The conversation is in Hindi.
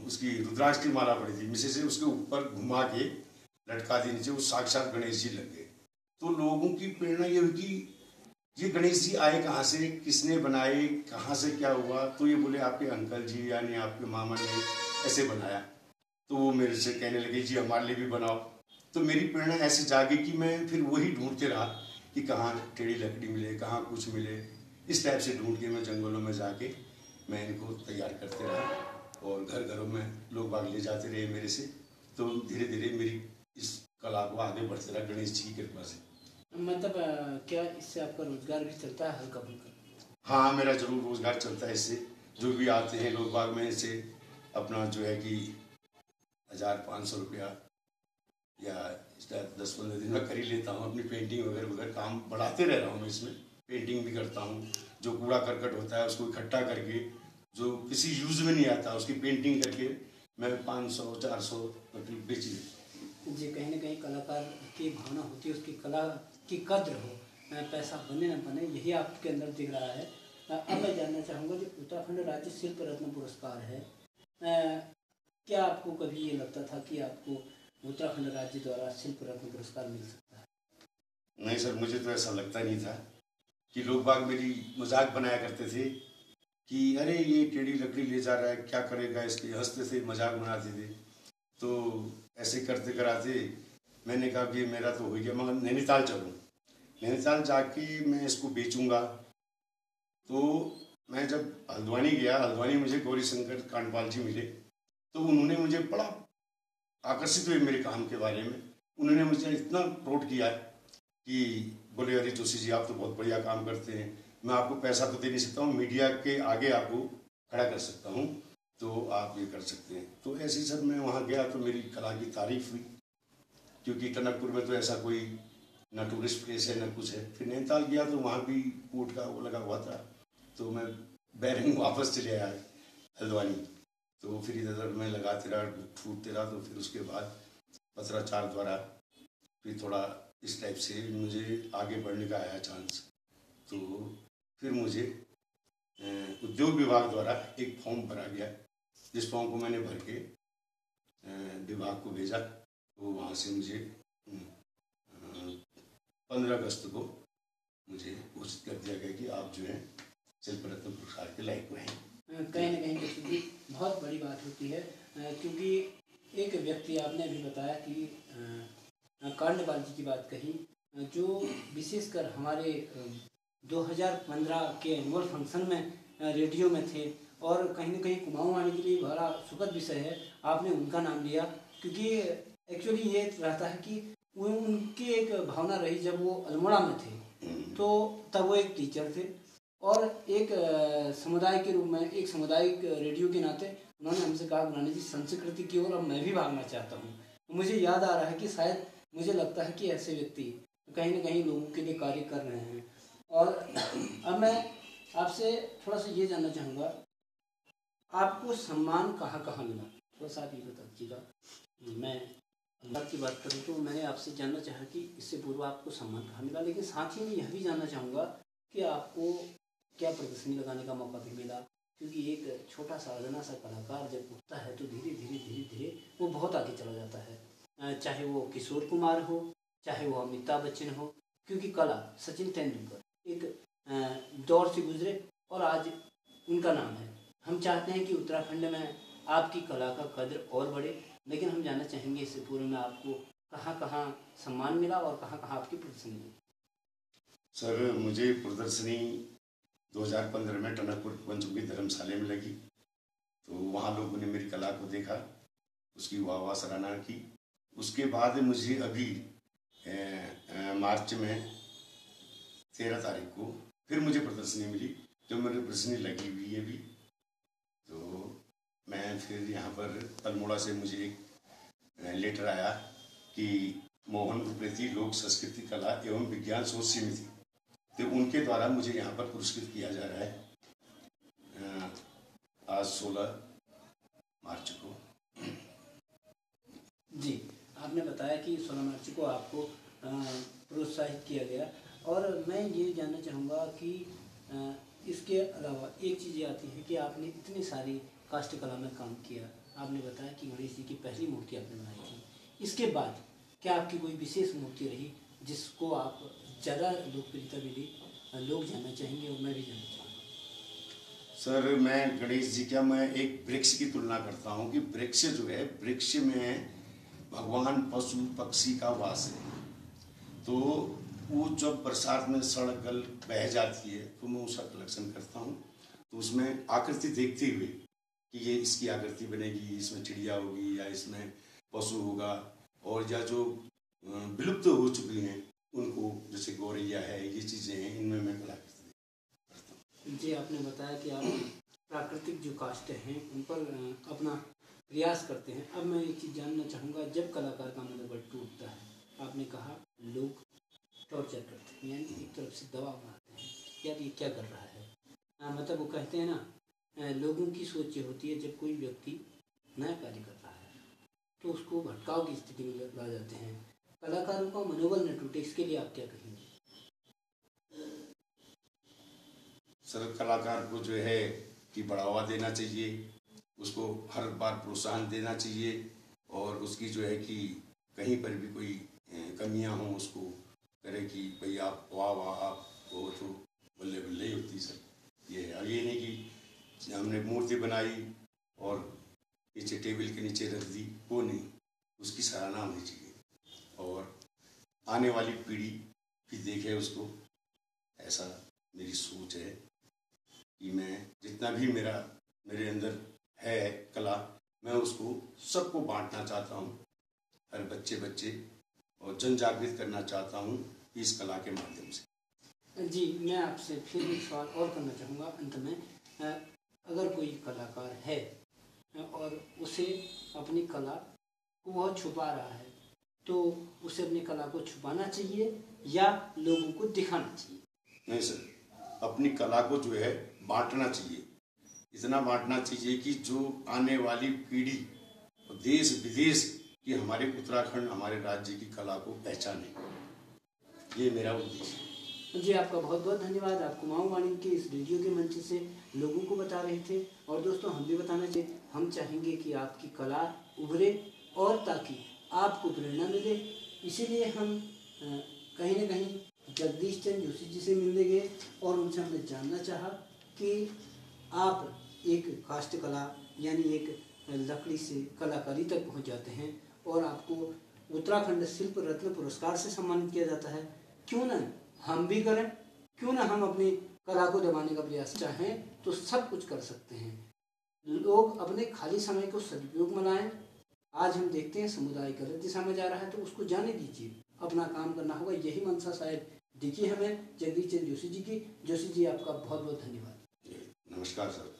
उसकी रुद्राक्ष की माला पड़ी थी, मिसेज से उसके ऊपर घुमा के लटका दी नीचे, वो साक्षात गणेश जी लग गए। तो लोगों की प्रेरणा ये हुई कि ये गणेश जी आए कहाँ से, किसने बनाए, कहाँ से क्या हुआ। तो ये बोले आपके अंकल जी यानी आपके मामा ने ऐसे बनाया। तो वो मेरे से कहने लगे जी हमारे लिए भी बनाओ। तो मेरी प्रेरणा ऐसे जागी कि मैं फिर वही ढूंढते रहा कि कहाँ टेढ़ी लकड़ी मिले, कहाँ कुछ मिले। इस टाइप से ढूंढ के मैं जंगलों में जाके मैं इनको तैयार करते रहा और घर घरों में लोग बाग ले जाते रहे मेरे से। तो धीरे धीरे मेरी इस कला को आगे बढ़ते रहा गणेश जी की कृपा से। मतलब क्या इससे आपका रोजगार भी चलता है हल्का फुल्का? हाँ, मेरा जरूर रोजगार चलता है इससे। जो भी आते हैं लोग बाग में से अपना जो है कि 1500 रुपया या 10-15 दिन में कर ही लेता हूँ। अपनी पेंटिंग वगैरह वगैरह काम बढ़ाते रह रहा हूँ मैं इसमें। पेंटिंग भी करता हूँ, जो कूड़ा करकट होता है उसको इकट्ठा करके जो किसी यूज में नहीं आता उसकी पेंटिंग करके मैं 500-400 तक बेच देता हूँ। जी, कहीं ना कहीं कलाकार की भावना होती है उसकी कला की कद्र हो, पैसा बने न बने, यही आपके अंदर दिख रहा है। अब मैं जानना चाहूँगा जो उत्तराखंड राज्य शिल्प रत्न पुरस्कार है, क्या आपको कभी ये लगता था कि आपको उत्तराखंड राज्य द्वारा शिल्प रत्न पुरस्कार मिल सकता है? नहीं सर, मुझे तो ऐसा लगता नहीं था। कि लोग बाग मेरी मजाक बनाया करते थे कि अरे ये टेढ़ी लकड़ी ले जा रहा है, क्या करेगा इसके, हंसते थे, मजाक बनाते थे। तो ऐसे करते कराते मैंने कहा कि मेरा तो हो गया, मगर नैनीताल चलूँ, नैनीताल जाके मैं इसको बेचूंगा। तो मैं जब हल्द्वानी गया, हल्द्वानी मुझे गौरी शंकर कांडपाल जी मिले। तो उन्होंने मुझे बड़ा आकर्षित हुए मेरे काम के बारे में। उन्होंने मुझे इतना प्रोट किया कि बोले अरे जोशी जी आप तो बहुत बढ़िया काम करते हैं, मैं आपको पैसा तो दे नहीं सकता हूँ, मीडिया के आगे आपको खड़ा कर सकता हूँ, तो आप ये कर सकते हैं। तो ऐसे ही सर मैं वहाँ गया तो मेरी कला की तारीफ हुई, क्योंकि टनकपुर में तो ऐसा कोई ना टूरिस्ट प्लेस है ना कुछ है। फिर नैनीताल गया तो वहाँ भी कोर्ट का वो लगा हुआ था, तो मैं बैरिंग वापस चले आया हल्द्वानी। तो फिर इधर उधर मैं लगाते रहा, छूटते रहा। तो फिर उसके बाद पत्राचार द्वारा फिर थोड़ा इस टाइप से मुझे आगे बढ़ने का आया चांस। तो फिर मुझे उद्योग विभाग द्वारा एक फॉर्म भरा गया, जिस फॉर्म को मैंने भर के विभाग को भेजा। तो वहाँ से मुझे 15 अगस्त को मुझे घोषित कर दिया गया कि आप जो है शिल्प रत्न पुरस्कार के लायक हुए हैं। कहीं ना कहीं जोशी बहुत बड़ी बात होती है, क्योंकि एक व्यक्ति आपने अभी बताया कि कांडपाल जी की बात कही, जो विशेषकर हमारे 2015 के एनुअल फंक्शन में रेडियो में थे और कहीं ना कहीं कुमाऊँ आने के लिए बड़ा सुखद विषय है, आपने उनका नाम लिया। क्योंकि एक्चुअली ये रहता है कि उनकी एक भावना रही, जब वो अल्मोड़ा में थे तो तब वो एक टीचर थे और एक समुदाय के रूप में, एक सामुदायिक रेडियो के नाते उन्होंने हमसे कहा गुरानी जी संस्कृति की ओर अब मैं भी भागना चाहता हूँ। मुझे याद आ रहा है कि शायद मुझे लगता है कि ऐसे व्यक्ति कहीं ना कहीं लोगों के लिए कार्य कर रहे हैं। और अब मैं आपसे थोड़ा सा ये जानना चाहूँगा, आपको सम्मान कहाँ कहाँ मिला, थोड़ा सा आप ये बता दीजिएगा। मैं अल्लाह की बात करूँ तो मैंने आपसे जानना चाहा कि इससे पूर्व आपको सम्मान कहाँ मिला, लेकिन साथ ही में यह भी जानना चाहूँगा कि आपको क्या प्रदर्शनी लगाने का मौका भी मिला, क्योंकि एक छोटा सा अदना सा कलाकार जब उठता है तो धीरे धीरे धीरे धीरे वो बहुत आगे चला जाता है, चाहे वो किशोर कुमार हो, चाहे वो अमिताभ बच्चन हो। क्योंकि कला सचिन तेंदुलकर एक दौर से गुजरे और आज उनका नाम है। हम चाहते हैं कि उत्तराखंड में आपकी कला का कद्र और बढ़े, लेकिन हम जानना चाहेंगे इससे पूर्व में आपको कहाँ कहाँ सम्मान मिला और कहाँ कहाँ आपकी प्रदर्शनी हुई? सर मुझे प्रदर्शनी 2015 में टनकपुर पंचमुखी धर्मशाला में लगी। तो वहाँ लोगों ने मेरी कला को देखा, उसकी वाह वाह सराहना की। उसके बाद मुझे अभी मार्च में 13 तारीख को फिर मुझे प्रदर्शनी मिली, जो मेरी प्रदर्शनी लगी हुई है भी। तो मैं फिर यहाँ पर अल्मोड़ा से मुझे एक लेटर आया कि मोहन उप्रेती लोक संस्कृति कला एवं विज्ञान सोच समिति, तो उनके द्वारा मुझे यहाँ पर पुरस्कृत किया जा रहा है आज 16 मार्च को। जी, आपने बताया कि 16 मार्च को आपको प्रोत्साहित किया गया। और मैं ये जानना चाहूँगा कि इसके अलावा एक चीज़ ये आती है कि आपने इतनी सारी काष्ठ कला में काम किया, आपने बताया कि गणेश जी की पहली मूर्ति आपने बनाई थी, इसके बाद क्या आपकी कोई विशेष मूर्ति रही जिसको आप ज़्यादा लोकप्रियता मिली, लोग जानना चाहेंगे और मैं भी जानना चाहूँगा? सर मैं गणेश जी क्या, मैं एक वृक्ष की तुलना करता हूँ कि वृक्ष जो है, वृक्ष में भगवान पशु पक्षी का वास है। तो वो जब बरसात में सड़क गल बह जाती है तो मैं उसका कलेक्शन करता हूँ। तो उसमें आकृति देखते हुए कि ये इसकी आकृति बनेगी, इसमें चिड़िया होगी या इसमें पशु होगा, और या जो विलुप्त हो चुकी हैं उनको, जैसे गौरैया है, ये चीज़ें हैं, इनमें मैं कलाकृति करता हूँ। जी, आपने बताया कि आप प्राकृतिक जो काष्ठ हैं उन पर अपना प्रयास करते हैं। अब मैं एक चीज़ जानना चाहूँगा, जब कलाकार का मनोबल टूटता है, आपने कहा लोग टॉर्चर करते हैं, यानी एक तरफ से दबाव बनाते हैं, यार ये क्या कर रहा है, मतलब वो कहते हैं ना, लोगों की सोच ये होती है जब कोई व्यक्ति नया कार्य कर रहा है तो उसको भटकाव की स्थिति में ला जाते हैं। कलाकारों का मनोबल न टूटे, इसके लिए आप क्या कहेंगे? सर कलाकार को जो है कि बढ़ावा देना चाहिए, उसको हर बार प्रोत्साहन देना चाहिए, और उसकी जो है कि कहीं पर भी कोई कमियां हों उसको करे कि भाई आप वाह वाह आप वो तो बल्ले बल्ले ही होती सर। ये है, और ये नहीं कि हमने मूर्ति बनाई और नीचे टेबल के नीचे रख दी, वो नहीं, उसकी सराहना होनी चाहिए और आने वाली पीढ़ी भी देखे उसको। ऐसा मेरी सोच है कि मैं जितना भी मेरे अंदर है कला, मैं उसको सबको बांटना चाहता हूँ, हर बच्चे और जन जागृत करना चाहता हूँ इस कला के माध्यम से। जी, मैं आपसे फिर एक सवाल और करना चाहूँगा अंत में। अगर कोई कलाकार है और उसे अपनी कला को बहुत छुपा रहा है, तो उसे अपनी कला को छुपाना चाहिए या लोगों को दिखाना चाहिए? नहीं सर, अपनी कला को जो है बांटना चाहिए, इतना बांटना चाहिए कि जो आने वाली पीढ़ी देश विदेश की हमारे उत्तराखंड, हमारे राज्य की कला को पहचाने, ये मेरा उद्देश्य है। जी, आपका बहुत बहुत धन्यवाद। आप कुमाऊं वाणी के इस रेडियो के मंच से लोगों को बता रहे थे, और दोस्तों हम भी बताना चाहिए, हम चाहेंगे कि आपकी कला उभरे और ताकि आपको प्रेरणा मिले। इसीलिए हम कहीं ना कहीं जगदीश चंद्र जोशी जी से मिलने गए और उनसे हमने जानना चाहा कि आप एक काष्ठ कला यानी एक लकड़ी से कलाकारी तक पहुंच जाते हैं और आपको उत्तराखंड शिल्प रत्न पुरस्कार से सम्मानित किया जाता है। क्यों ना हम भी करें, क्यों ना हम अपनी कला को दबाने का प्रयास, चाहें तो सब कुछ कर सकते हैं। लोग अपने खाली समय को सदुपयोग में लाएं। आज हम देखते हैं समुदाय गलत दिशा में जा रहा है, तो उसको जाने दीजिए, अपना काम करना होगा, यही मंशा शायद दिखी हमें जगदीश चंद्र जोशी जी की। जोशी जी, आपका बहुत बहुत धन्यवाद। नमस्कार सर।